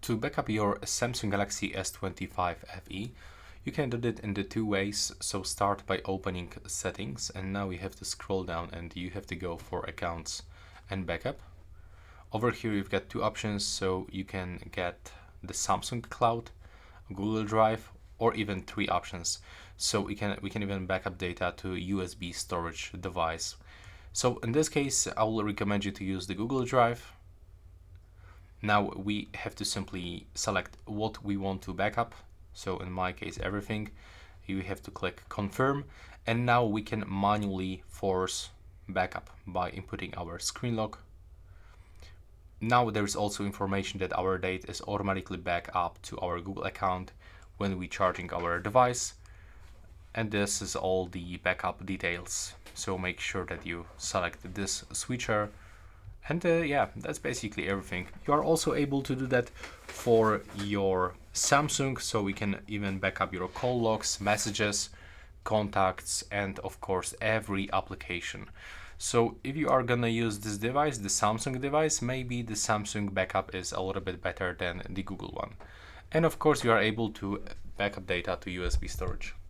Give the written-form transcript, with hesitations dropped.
To backup your Samsung Galaxy S25 FE, you can do it in the two ways. So start by opening settings, and now you have to scroll down and you have to go for accounts and backup. Over here you've got two options, so you can get the Samsung Cloud, Google Drive, or even three options. So we can even backup data to USB storage device. So in this case, I will recommend you to use the Google Drive. Now we have to simply select what we want to backup. So in my case, everything. You have to click confirm, and now we can manually force backup by inputting our screen lock. Now there is also information that our data is automatically back up to our Google account when we charging our device. And this is all the backup details. So make sure that you select this switcher. And yeah, that's basically everything. You are also able to do that for your Samsung, so we can even back up your call logs, messages, contacts, and of course every application. So if you are gonna use this device, the Samsung device, maybe the Samsung backup is a little bit better than the Google one. And of course you are able to backup data to USB storage.